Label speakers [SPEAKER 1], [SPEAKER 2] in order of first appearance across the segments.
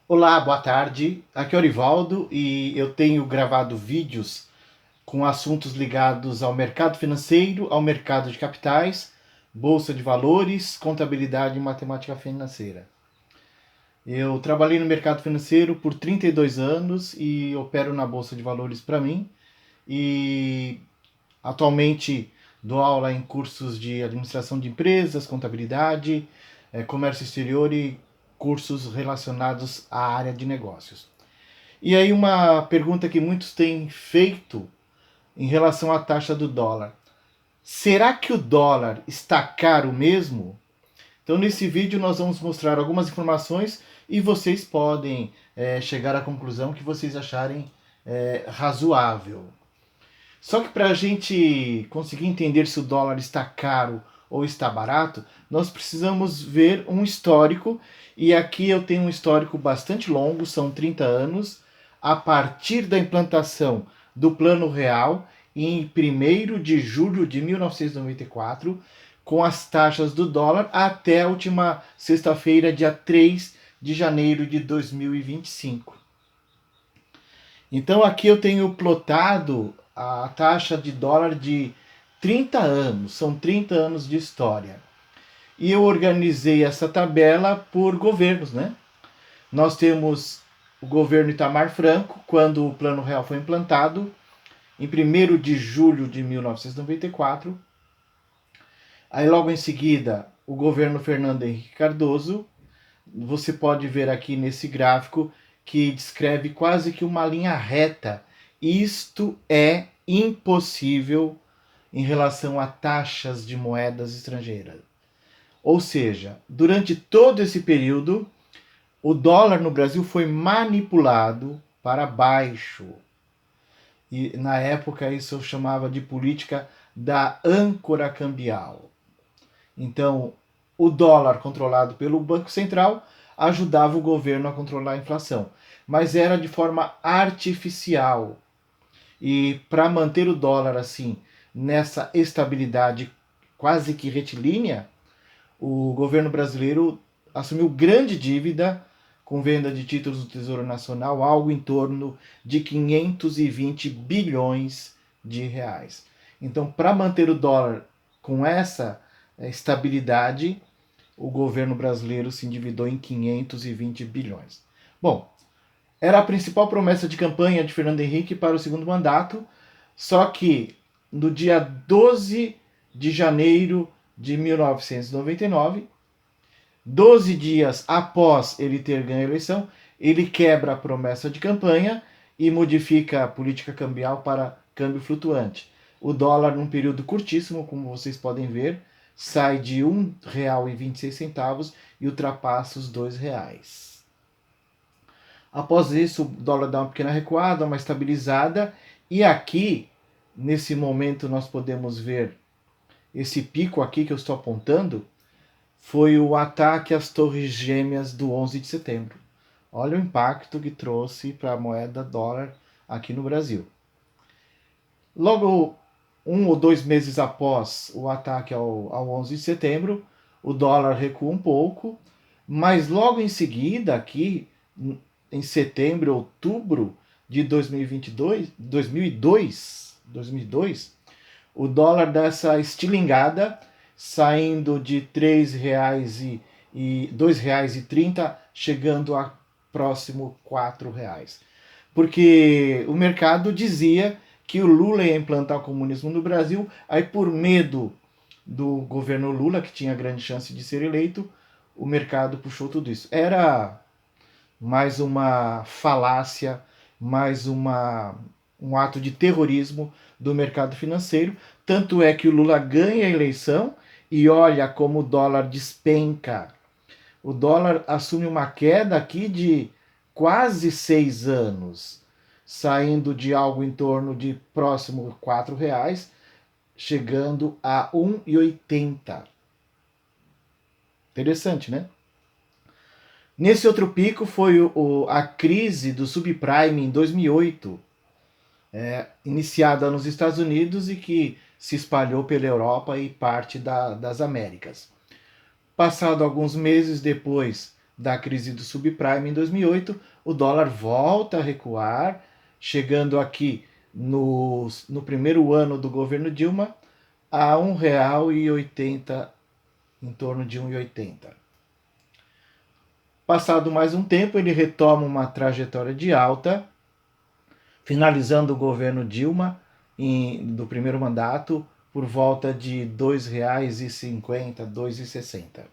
[SPEAKER 1] Olá, boa tarde. Aqui é o Orivaldo e eu tenho gravado vídeos com assuntos ligados ao mercado financeiro, ao mercado de capitais, bolsa de valores, contabilidade e matemática financeira. Eu trabalhei no mercado financeiro por 32 anos e opero na bolsa de valores para mim e atualmente dou aula em cursos de administração de empresas, contabilidade, comércio exterior e cursos relacionados à área de negócios. E aí uma pergunta que muitos têm feito em relação à taxa do dólar. Será que o dólar está caro mesmo? Então nesse vídeo nós vamos mostrar algumas informações e vocês podem chegar à conclusão que vocês acharem razoável. Só que para a gente conseguir entender se o dólar está caro ou está barato, nós precisamos ver um histórico. E aqui eu tenho um histórico bastante longo, são 30 anos, a partir da implantação do Plano Real em 1º de julho de 1994, com as taxas do dólar até a última sexta-feira, dia 3 de janeiro de 2025. Então aqui eu tenho plotado a taxa de dólar de 30 anos, são 30 anos de história. E eu organizei essa tabela por governos, né? Nós temos o governo Itamar Franco, quando o Plano Real foi implantado, em 1º de julho de 1994. Aí logo em seguida, o governo Fernando Henrique Cardoso. Você pode ver aqui nesse gráfico que descreve quase que uma linha reta. Isto é impossível em relação a taxas de moedas estrangeiras. Ou seja, durante todo esse período, o dólar no Brasil foi manipulado para baixo. E na época isso eu chamava de política da âncora cambial. Então, o dólar controlado pelo Banco Central ajudava o governo a controlar a inflação, mas era de forma artificial. E para manter o dólar assim, nessa estabilidade quase que retilínea, o governo brasileiro assumiu grande dívida com venda de títulos do Tesouro Nacional, algo em torno de 520 bilhões de reais. Então, para manter o dólar com essa estabilidade, o governo brasileiro se endividou em 520 bilhões. Bom, era a principal promessa de campanha de Fernando Henrique para o segundo mandato, só que no dia 12 de janeiro de 1999, 12 dias após ele ter ganho a eleição, ele quebra a promessa de campanha e modifica a política cambial para câmbio flutuante. O dólar, num período curtíssimo, como vocês podem ver, sai de R$ 1,26 e ultrapassa os R$ 2. Após isso, o dólar dá uma pequena recuada, uma estabilizada, e aqui, nesse momento, nós podemos ver esse pico aqui que eu estou apontando, foi o ataque às Torres Gêmeas do 11 de setembro. Olha o impacto que trouxe para a moeda dólar aqui no Brasil. Logo, 1 ou 2 meses após o ataque ao 11 de setembro, o dólar recua um pouco, mas logo em seguida, aqui em setembro, outubro de 2002, o dólar dá essa estilingada, saindo de R$ 3,00 e R$ 2,30, chegando a próximo R$ 4,00. Porque o mercado dizia que o Lula ia implantar o comunismo no Brasil, aí por medo do governo Lula, que tinha grande chance de ser eleito, o mercado puxou tudo isso. Era mais uma falácia, mais um ato de terrorismo do mercado financeiro. Tanto é que o Lula ganha a eleição e olha como o dólar despenca. O dólar assume uma queda aqui de quase 6 anos, saindo de algo em torno de próximo a R$ 4, chegando a R$ 1,80. Interessante, né? Nesse outro pico foi a crise do subprime em 2008, iniciada nos Estados Unidos e que se espalhou pela Europa e parte das Américas. Passado alguns meses depois, da crise do subprime em 2008, o dólar volta a recuar, chegando aqui no primeiro ano do governo Dilma a R$ 1,80, em torno de 1,80. Passado mais um tempo, ele retoma uma trajetória de alta, finalizando o governo Dilma do primeiro mandato por volta de R$ 2,50, R$ 2,60.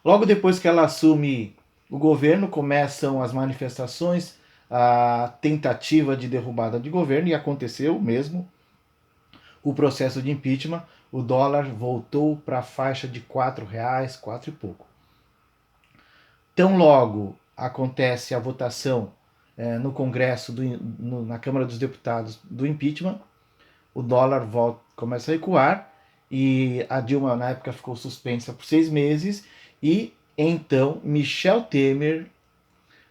[SPEAKER 1] Logo depois que ela assume o governo, começam as manifestações, a tentativa de derrubada de governo, e aconteceu mesmo o processo de impeachment. O dólar voltou para a faixa de R$ 4,00, 4 e pouco. Tão logo acontece a votação no Congresso, na Câmara dos Deputados, do impeachment, o dólar começa a recuar, e a Dilma na época ficou suspensa por 6 meses, e então Michel Temer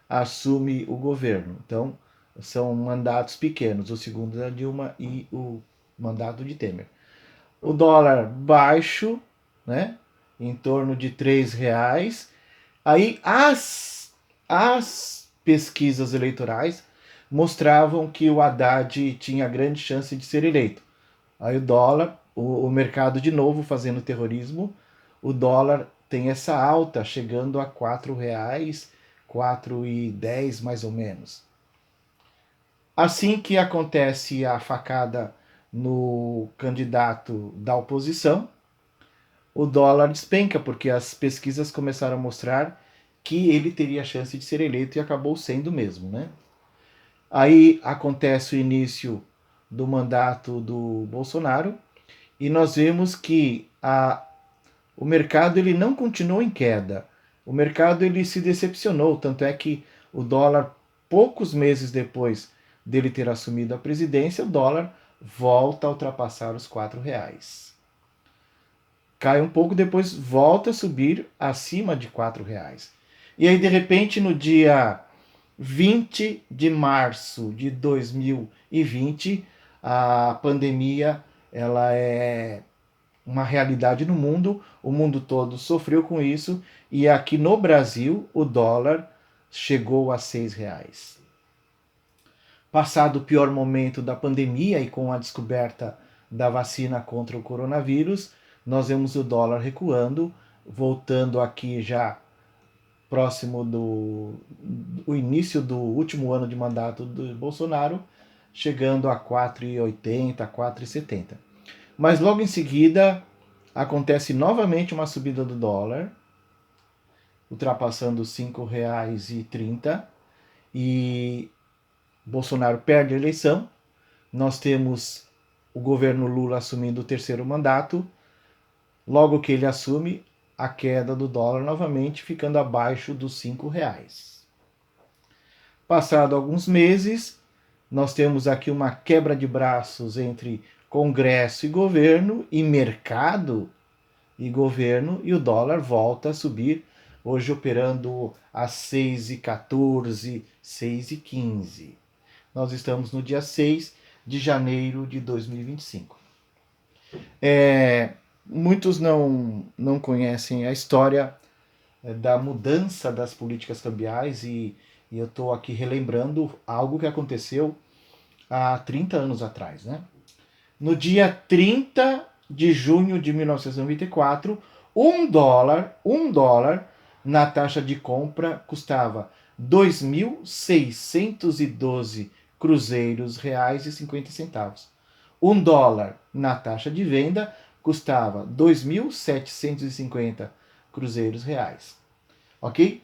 [SPEAKER 1] assume o governo. Então são mandatos pequenos, o segundo da Dilma e o mandato de Temer. O dólar baixo, né, em torno de R$ 3,00. Aí as pesquisas eleitorais mostravam que o Haddad tinha grande chance de ser eleito. Aí o dólar, o mercado de novo fazendo terrorismo, o dólar tem essa alta, chegando a R$ 4,00, 4,10 mais ou menos. Assim que acontece a facada no candidato da oposição, o dólar despenca, porque as pesquisas começaram a mostrar que ele teria chance de ser eleito, e acabou sendo mesmo, né? Aí acontece o início do mandato do Bolsonaro, e nós vemos que o mercado ele não continuou em queda. O mercado ele se decepcionou, tanto é que o dólar, poucos meses depois dele ter assumido a presidência, o dólar volta a ultrapassar os R$ 4,00. Cai um pouco, depois volta a subir acima de R$ 4,00. E aí, de repente, no dia 20 de março de 2020, a pandemia ela é uma realidade no mundo, o mundo todo sofreu com isso, e aqui no Brasil o dólar chegou a R$ 6,00. Passado o pior momento da pandemia e com a descoberta da vacina contra o coronavírus, nós vemos o dólar recuando, voltando aqui já próximo do início do último ano de mandato do Bolsonaro, chegando a 4,80, 4,70. Mas logo em seguida acontece novamente uma subida do dólar, ultrapassando os R$ 5,30, e Bolsonaro perde a eleição. Nós temos o governo Lula assumindo o terceiro mandato. Logo que ele assume, a queda do dólar novamente, ficando abaixo dos R$ 5,00. Passado alguns meses, nós temos aqui uma quebra de braços entre Congresso e governo, e mercado e governo, e o dólar volta a subir, hoje operando a 6,14, 6,15. Nós estamos no dia 6 de janeiro de 2025. Muitos não conhecem a história da mudança das políticas cambiais, e eu estou aqui relembrando algo que aconteceu há 30 anos atrás, né? No dia 30 de junho de 1994, um dólar na taxa de compra custava 2.612 cruzeiros reais e 50 centavos. Um dólar na taxa de venda custava 2.750 cruzeiros reais. Ok?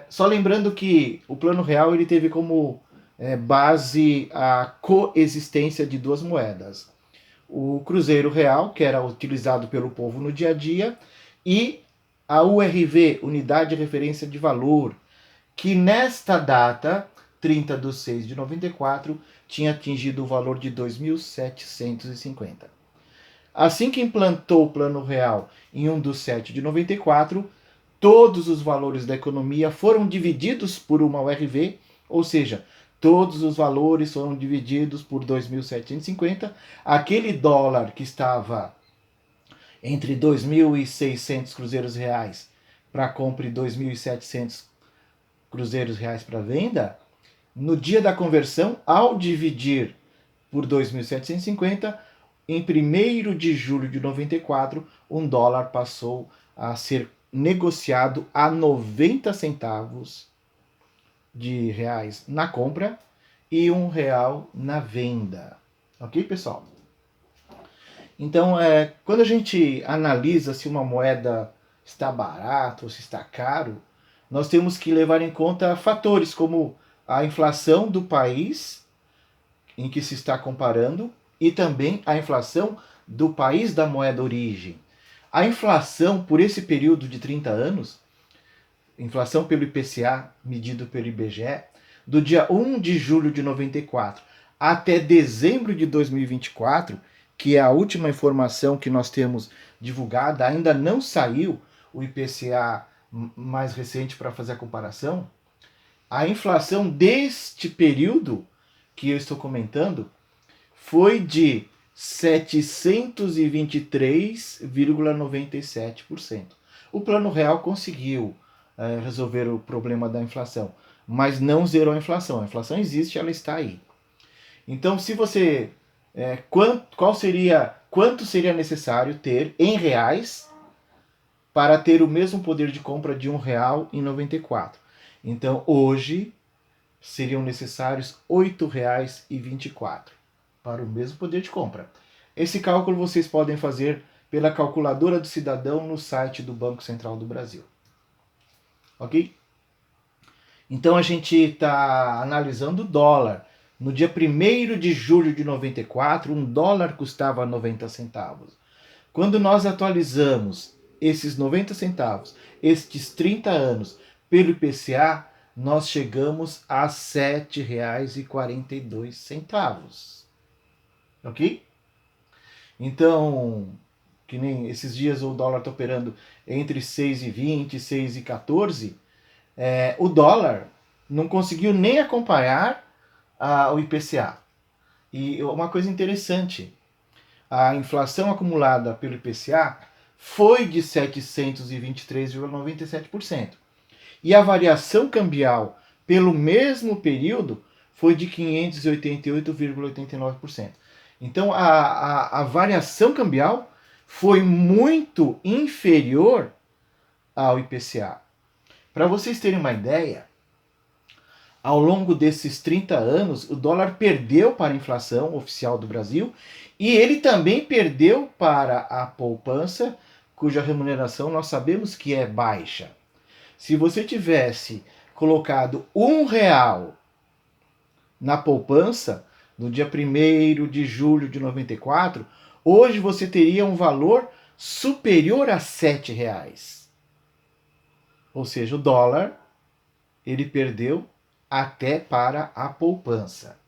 [SPEAKER 1] Só lembrando que o Plano Real ele teve como base a coexistência de duas moedas. O Cruzeiro Real, que era utilizado pelo povo no dia a dia, e a URV, Unidade de Referência de Valor, que nesta data, 30 de 6 de 94, tinha atingido o valor de 2.750. Assim que implantou o Plano Real em 1 de 7 de 94, todos os valores da economia foram divididos por uma URV, ou seja, todos os valores foram divididos por 2.750. Aquele dólar que estava entre 2.600 cruzeiros reais para compra e 2.700 cruzeiros reais para venda, no dia da conversão, ao dividir por 2.750, em 1º de julho de 94, um dólar passou a ser negociado a 90 centavos de reais na compra e R$ 1 na venda. Ok, pessoal? Então, quando a gente analisa se uma moeda está barata ou se está caro, nós temos que levar em conta fatores como a inflação do país em que se está comparando e também a inflação do país da moeda origem. A inflação por esse período de 30 anos, inflação pelo IPCA medido pelo IBGE, do dia 1 de julho de 94 até dezembro de 2024, que é a última informação que nós temos divulgada, ainda não saiu o IPCA mais recente para fazer a comparação, a inflação deste período que eu estou comentando foi de 723,97%. O Plano Real conseguiu resolver o problema da inflação, mas não zerou a inflação. A inflação existe, ela está aí. Então, se você quanto seria necessário ter em reais para ter o mesmo poder de compra de R$ 1,94? Então, hoje seriam necessários R$ 8,24 para o mesmo poder de compra. Esse cálculo vocês podem fazer pela calculadora do cidadão no site do Banco Central do Brasil. Ok? Então a gente está analisando o dólar. No dia 1º de julho de 94, um dólar custava 90 centavos. Quando nós atualizamos esses 90 centavos, estes 30 anos, pelo IPCA, nós chegamos a R$ 7,42. Ok? Então, que nem esses dias o dólar está operando entre 6,20 e 6,14, o dólar não conseguiu nem acompanhar o IPCA. E uma coisa interessante, a inflação acumulada pelo IPCA foi de 723,97%. E a variação cambial pelo mesmo período foi de 588,89%. Então a variação cambial foi muito inferior ao IPCA. Para vocês terem uma ideia, ao longo desses 30 anos, o dólar perdeu para a inflação oficial do Brasil e ele também perdeu para a poupança, cuja remuneração nós sabemos que é baixa. Se você tivesse colocado R$ 1 na poupança, no dia 1º de julho de 94, hoje você teria um valor superior a R$ 7. Ou seja, o dólar, ele perdeu até para a poupança.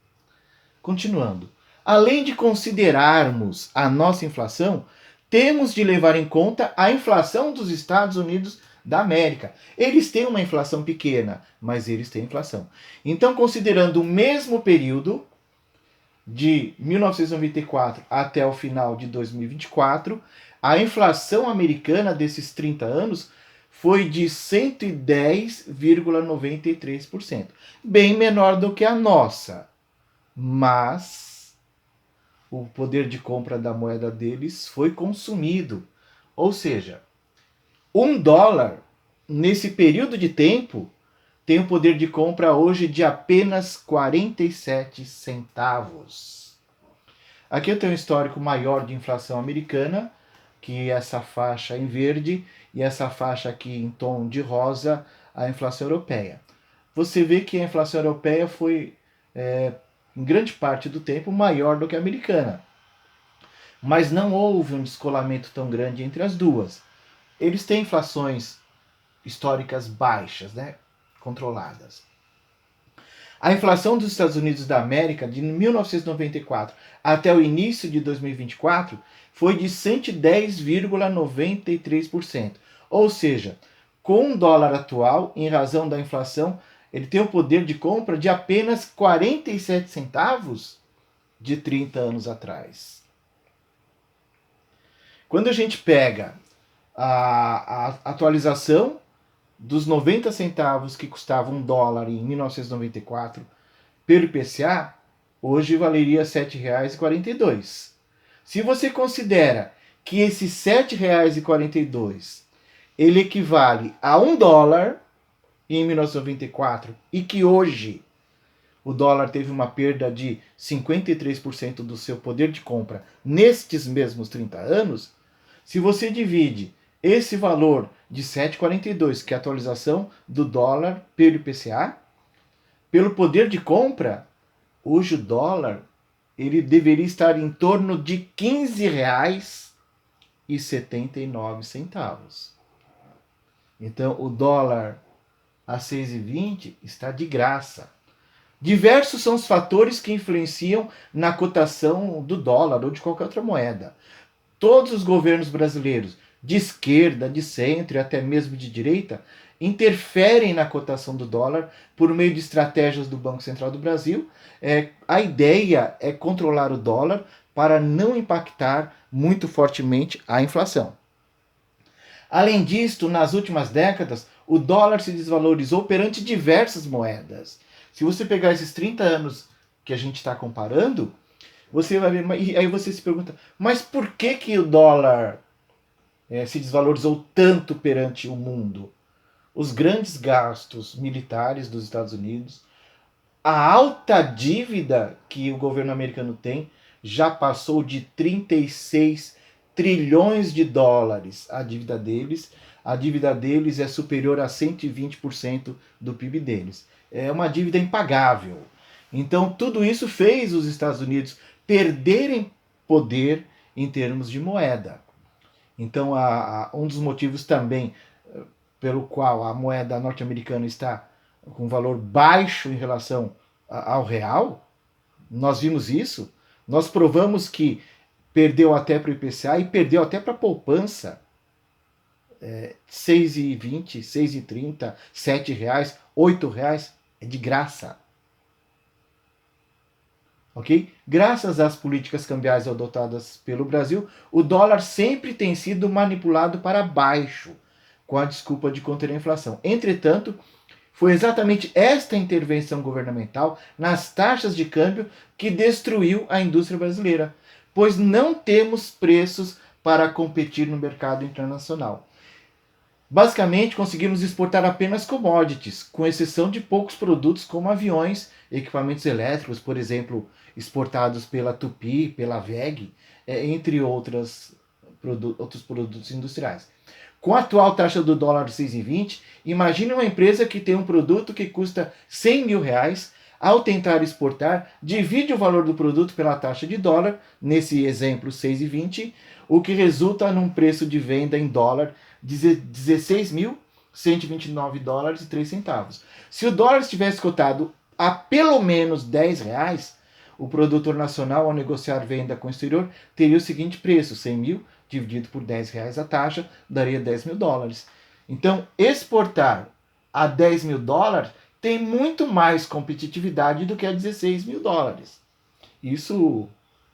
[SPEAKER 1] Continuando. Além de considerarmos a nossa inflação, temos de levar em conta a inflação dos Estados Unidos da América. Eles têm uma inflação pequena, mas eles têm inflação. Então, considerando o mesmo período, de 1994 até o final de 2024, a inflação americana desses 30 anos foi de 110,93%. Bem menor do que a nossa, mas o poder de compra da moeda deles foi consumido. Ou seja, $1 nesse período de tempo tem um poder de compra hoje de apenas 47 centavos. Aqui eu tenho um histórico maior de inflação americana, que essa faixa em verde, e essa faixa aqui em tom de rosa, a inflação europeia. Você vê que a inflação europeia foi, em grande parte do tempo, maior do que a americana. Mas não houve um descolamento tão grande entre as duas. Eles têm inflações históricas baixas, né? Controladas. A inflação dos Estados Unidos da América de 1994 até o início de 2024 foi de 110,93%. Ou seja, com o dólar atual, em razão da inflação, ele tem o poder de compra de apenas 47 centavos de 30 anos atrás. Quando a gente pega a atualização dos 90 centavos que custava um dólar em 1994 pelo IPCA, hoje valeria R$ 7,42. Se você considera que esses R$ 7,42 ele equivale a um dólar em 1994 e que hoje o dólar teve uma perda de 53% do seu poder de compra nestes mesmos 30 anos, se você divide esse valor de 7,42, que é a atualização do dólar pelo IPCA, pelo poder de compra, hoje o dólar ele deveria estar em torno de R$ 15,79. Então o dólar a 6,20 está de graça. Diversos são os fatores que influenciam na cotação do dólar ou de qualquer outra moeda. Todos os governos brasileiros, de esquerda, de centro e até mesmo de direita, interferem na cotação do dólar por meio de estratégias do Banco Central do Brasil. A ideia é controlar o dólar para não impactar muito fortemente a inflação. Além disto, nas últimas décadas, o dólar se desvalorizou perante diversas moedas. Se você pegar esses 30 anos que a gente está comparando, você vai ver, e aí você se pergunta, mas por que o dólar se desvalorizou tanto perante o mundo? Os grandes gastos militares dos Estados Unidos, a alta dívida que o governo americano tem, já passou de 36 trilhões de dólares a dívida deles. A dívida deles é superior a 120% do PIB deles. É uma dívida impagável. Então, tudo isso fez os Estados Unidos perderem poder em termos de moeda. Então, um dos motivos também pelo qual a moeda norte-americana está com valor baixo em relação ao real, nós vimos isso, nós provamos que perdeu até para o IPCA e perdeu até para a poupança. 6,20, 6,30, R$7, R$8 é de graça. Ok? Graças às políticas cambiais adotadas pelo Brasil, o dólar sempre tem sido manipulado para baixo, com a desculpa de conter a inflação. Entretanto, foi exatamente esta intervenção governamental nas taxas de câmbio que destruiu a indústria brasileira, pois não temos preços para competir no mercado internacional. Basicamente, conseguimos exportar apenas commodities, com exceção de poucos produtos como aviões, equipamentos elétricos, por exemplo, exportados pela Tupi, pela VEG, entre outros produtos industriais. Com a atual taxa do dólar de 6,20, imagine uma empresa que tem um produto que custa R$100 mil, ao tentar exportar, divide o valor do produto pela taxa de dólar, nesse exemplo 6,20, o que resulta num preço de venda em dólar de $16.129,03. Se o dólar estivesse cotado a pelo menos R$10, o produtor nacional, ao negociar venda com o exterior, teria o seguinte preço: 100 mil dividido por R$10 a taxa, daria $10 mil. Então, exportar a $10 mil tem muito mais competitividade do que a $16 mil. Isso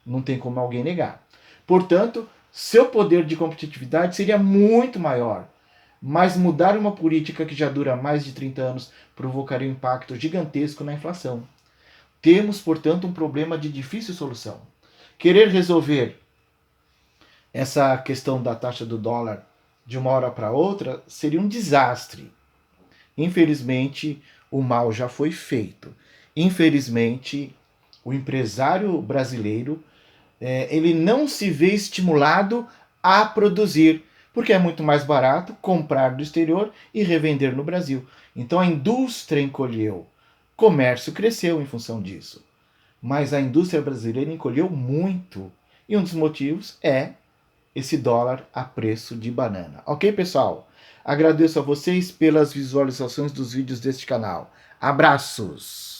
[SPEAKER 1] não tem como alguém negar. Portanto, seu poder de competitividade seria muito maior. Mas mudar uma política que já dura mais de 30 anos provocaria um impacto gigantesco na inflação. Temos, portanto, um problema de difícil solução. Querer resolver essa questão da taxa do dólar de uma hora para outra seria um desastre. Infelizmente, o mal já foi feito. Infelizmente, o empresário brasileiro ele não se vê estimulado a produzir, porque é muito mais barato comprar do exterior e revender no Brasil. Então a indústria encolheu, o comércio cresceu em função disso, mas a indústria brasileira encolheu muito, e um dos motivos é esse dólar a preço de banana. Ok, pessoal? Agradeço a vocês pelas visualizações dos vídeos deste canal. Abraços!